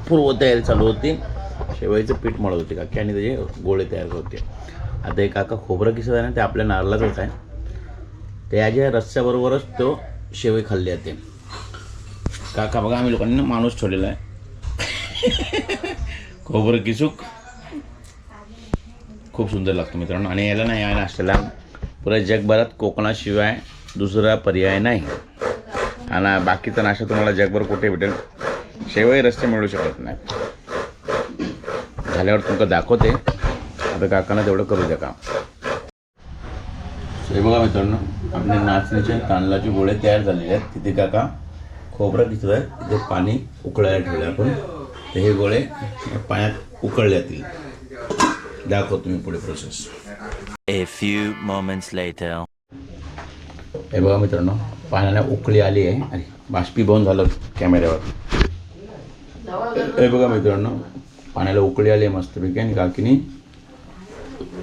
पूर्व तयारी चालू होती. शेवईचं पीठ मळत होते काकी आणि त्याचे गोळे तयार होते. आता हे काका खोबरं किसत आहे ना ते आपल्या नारळाचंच आहे. त्याच्या रस्स्याबरोबरच तो शेवई खाल्ली जाते. काका बघा आम्ही लोकांनी माणूस ठेवलेला आहे. खोबरं किसूक खूप सुंदर लागतो मित्रांनो. आणि याला नाही या नाश्त्याला पुऱ्या जगभरात कोकणाशिवाय दुसरा पर्याय नाही. आणि बाकीचा नाश्ता तुम्हाला जगभर कुठे भेटेल, शेवई रस्ते मिळू शकत नाही. झाल्यावर तुमचं दाखवते. आता काकांना तेवढं करू द्या काम. हे बघा मित्रांनो, आपले नाचणीचे तांदळाचे गोळे तयार झालेले आहेत. तिथे काका खोबरं किसत आहे. तिथे पाणी उकळायला ठेवले आपण. तर हे गोळे पाण्यात उकळले जातील. दाखवतो मी पुढे process. A few moments later. हे बघा मित्रांनो, पाण्याला उकळी आली आहे आणि बाष्पीभवन झालं कॅमेऱ्यावर. हे बघा मित्रांनो, पाण्याला उकळी आली आहे मस्तपैकी. आणि काकीनी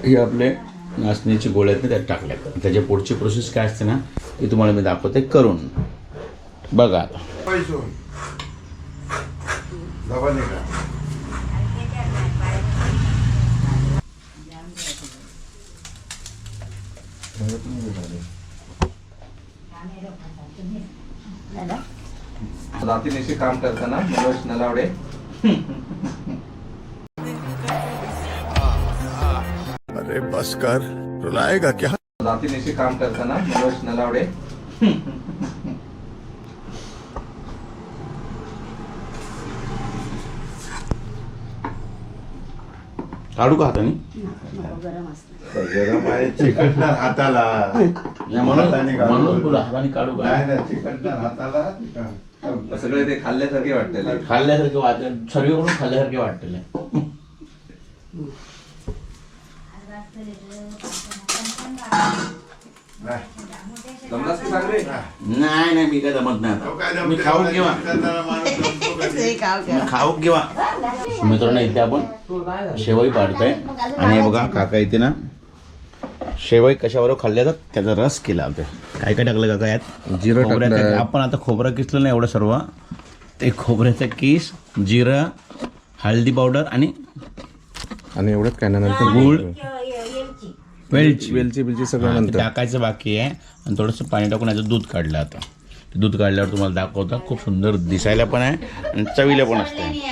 हे आपले नाचणीचे गोळे आहेत ना त्यात टाकले. त्याच्या पुढची प्रोसेस काय असते ना ती तुम्हाला मी दाखवते करून. बघा आता दातीनेशी काम करताना मनोज नलावडे अरे बस कर, रुलाएगा क्या? दातीनेशी काम करताना मनोज नलावडे काढू का हाताने? गरम आहे, चिकटणार हाताला. म्हणून तुला हाताने काढू का? नाही नाही, चिकटणार हाताला. सगळे ते खाल्ल्यासारखे वाटते. खाल्ल्यासारखे वाटते, सर्वीकडून खाल्ल्यासारखे वाटते. जमलास की सांग रे. नाही नाही, मी काय जमत नाही आता. मी खाऊ किंवा खाऊ किंवा मित्रांनो, इथे आपण शेवई पाडतोय. आणि हे बघा काका इथे ना शेवई कशाबरोबर खाल्ल्या जातात त्याचा रस केला होता. काय काय टाकलं काका यात? जिरं टाकलं. आपण आता खोबरं किसलं नाही एवढं सर्व. ते खोबऱ्याचं किस, जिरं, हळदी पावडर आणि एवढंच काय नंतर गूळ, वेलची बिलची सगळं हा, ते टाकायचं बाकी आहे. आणि थोडंसं पाणी टाकून याचं दूध काढलं. आता ते दूध काढल्यावर तुम्हाला दाखवतं. खूप सुंदर दिसायला पण आहे आणि चवीला पण असते.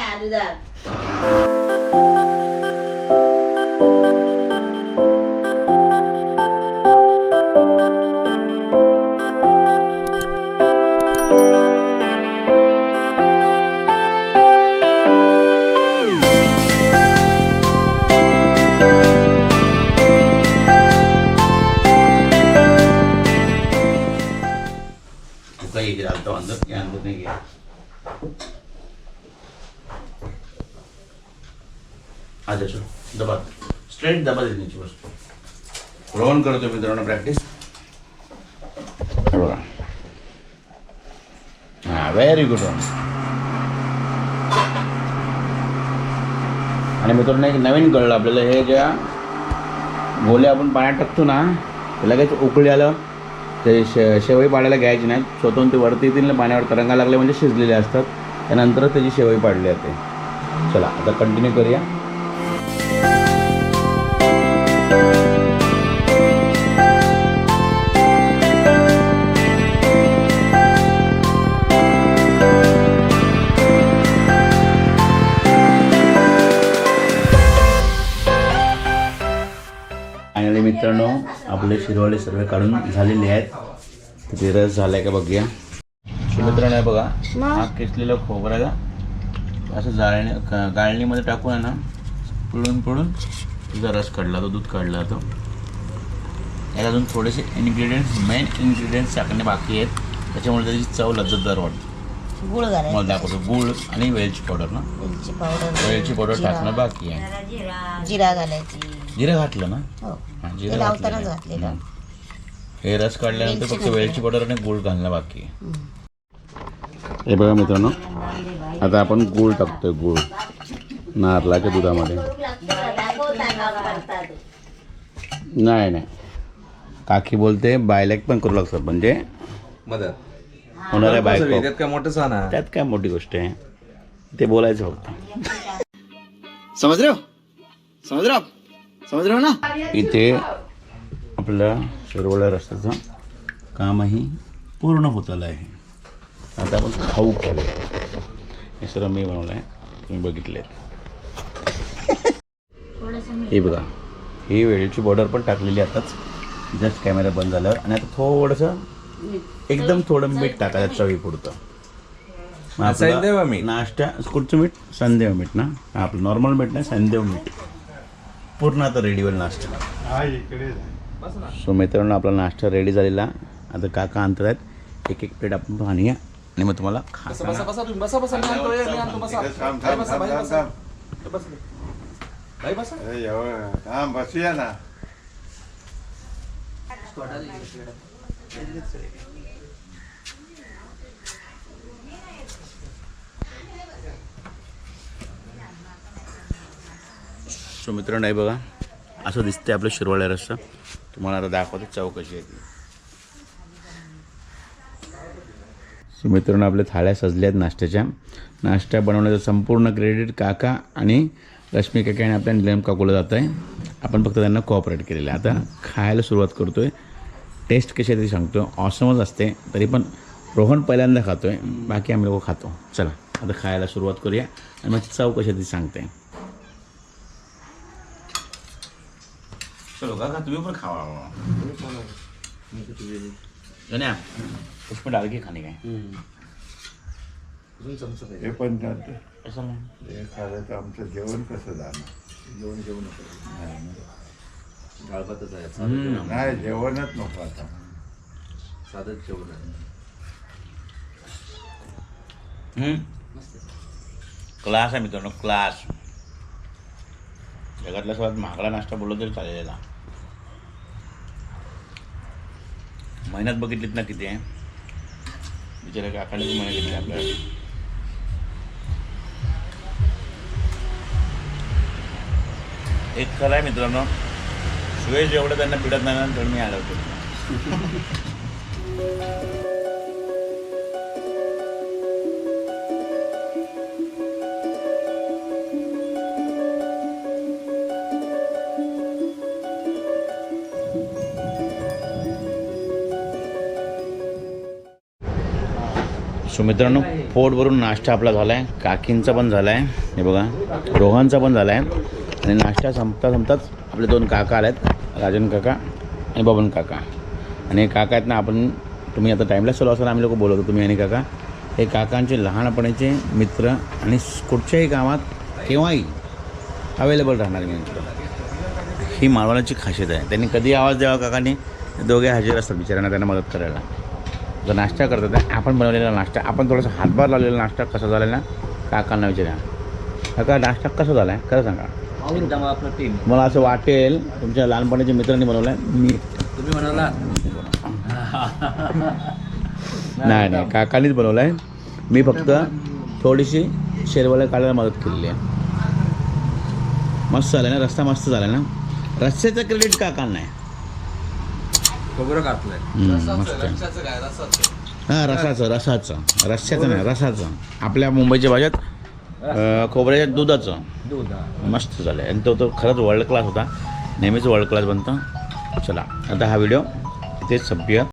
अच्छा चलो दबा स्ट्रेट दबा देण्याची वस्तू रोहन करतो मित्रांनो प्रॅक्टिस. बघा हां, व्हेरी गुड रोहन. आणि मित्रांनो एक नवीन कळलं आपल्याला, हे ज्या गोले आपण पाण्यात टाकतो ना ते लगेच उकळी आलं ते शेवई पाडायला घ्यायची नाही. स्वतःहून ते वरती येतील ना, पाण्यावर तरंगा लागले म्हणजे शिजलेले असतात. त्यानंतर त्याची शेवई पाडली जाते. चला आता कंटिन्यू करूया. फायनली मित्रांनो आपले शिरवाळे सर्व काढून झालेले आहेत. ते रस झालाय का बघूया. मित्रांनो आहे बघा, हा किसलेला खोबऱ्याला असं गाळणीमध्ये टाकून आहे ना पिळून तिचा रस काढला तो, दूध काढला तो. यात अजून थोडेसे इन्ग्रेडियंट्स, मेन इन्ग्रेडियंट्स टाकणे बाकी आहेत. त्याच्यामुळे त्याची चव लज्जतदार वाटते. गुळ घालायचं, मला दाखवतो. गुळ आणि वेलची पावडर ना, वेलची पावडर टाकणं बाकी आहे. जिरा घालायची. जिरं घातलं ना? हो, हां, ते जिरं लावतानाच घातलेलं घातलेलं. आहे. हे रस काढल्यानंतर फक्त वेलची पावडर आणि गूळ घालणं बाकी आहे. हे बघा मित्रांनो, आता आपण गूळ टाकतोय. गूळ नारळाच्या दुधामध्ये. नाही काकी बोलते बायलॅक पण करू लागतात म्हणजे मदत होणाऱ्या बायको. त्यात काय मोठं सण आहे? त्यात काय मोठी गोष्ट आहे. ते बोलायचं फक्त. समज रहे हो ना. इथे आपलं शिरवळ्या रस्त्याचं कामही पूर्ण होत आलं आहे. आता आपण खाऊ खाऊया. हे सर्व मी बनवलं आहे, तुम्ही बघितले. हे बघा, ही वेळेची बॉर्डर पण टाकलेली आताच जस्ट कॅमेरा बंद झाल्यावर. आणि आता थोडंसं एकदम थोडं मीठ टाकायचं चवीपुरतं. संदेव मीठ. नाश्ता कुठचं मीठ? संदेव मीठ ना. आपलं नॉर्मल मीठ नाही, संदेव मीठ. पूर्ण आता रेडी होईल नाश्ता. सो मित्रांनो, आपला नाश्ता रेडी झालेला. आता काका आणतात आहेत एक प्लेट आपण पाणी आणि मग तुम्हाला बसूया ना. सो मित्रांनो, नाही बघा असं दिसतंय आपलं शिरवळ्या रस्सा. तुम्हाला आता दाखवते चव कशी आहे ती. सो मित्रांनो, आपल्या थाळ्या सजल्या आहेत नाश्त्याच्या. नाश्ता बनवण्याचं संपूर्ण क्रेडिट काका आणि रश्मी काका आणि आपल्या निलम काकूला जात आहे. आपण फक्त त्यांना कोऑपरेट केलेलं आहे. आता खायला सुरुवात करतो आहे. टेस्ट कशी आहे ते सांगतो. ऑसमच असते, तरी पण रोहन पहिल्यांदा खातो आहे, बाकी आम्ही लोक खातो. चला आता खायला सुरुवात करूया आणि मग चव कशी आहे ती सांगते. चलो काका, तुम्ही पण खावा. गण्या, उसमें डाल के खाने का है. हे पण चालतं. ऐसा नाही. हे खाल्लं तर आमचं जेवण कसं जाणार? नाही, जेवणच नको आता. क्लास आहे मित्रांनो, क्लास. जगातला सर्वात महागडा नाश्ता बोललो तरी चालेल. मेहनत बघितलीत ना किती आहे. बिचारा काकाने पण मेहनत घेतली आपल्याला. एक खरं आहे मित्रांनो, सुयश जेवढं त्यांना पिढत नाही ना तेवढं मी आलो होतो. सो मित्रांनो, पोटभरून नाश्ता आपला झाला आहे. काकींचा पण झाला आहे, हे बघा रोहनचा पण झाला आहे. आणि नाश्ता संपताच आपले दोन काका आले आहेत, राजन काका आणि बबन काका. आणि काका आहेत ना, आपण तुम्ही आता टाईमला चालू असताना आम्ही लोक बोलवतो तुम्ही आणि काका. हे काकांचे लहानपणीचे मित्र आणि कुठच्याही कामात केव्हाही अवेलेबल राहणारे मित्र. ही मालवणाची खासियत आहे. त्यांनी कधी आवाज द्यावा काकांनी, दोघे हजर असतात बिचाऱ्यांना त्यांना मदत करायला. जर नाश्ता करतात आपण बनवलेला नाश्ता, आपण थोडासा हातभार लावलेला नाश्ता कसा झाला ना काकांना विचारा. काका नाश्ता कसा झाला आहे खरं सांगा. एकदम आपलं टीम. मला असं वाटेल तुमच्या लहानपणीच्या मित्रांनी बनवलं आहे. मी तुम्ही बनवला? नाही, काकांनीच बनवलं आहे. मी फक्त थोडीशी शेरवळ्या काढायला मदत केलेली आहे. मस्त झालं ना रस्ता, मस्त झाला ना. रस्त्याचं क्रेडिट काकांना आहे. खोबरं कापलंय. मस्त. हां, रस्स्याचं नाही, रसाचं. आपल्या मुंबईच्या भाषेत खोबऱ्याच्या दुधाचं. मस्त झालं आहे. आणि तो खरंच वर्ल्ड क्लास होता. नेहमीच वर्ल्ड क्लास बनतं. चला आता हा व्हिडिओ इथेच संपूया.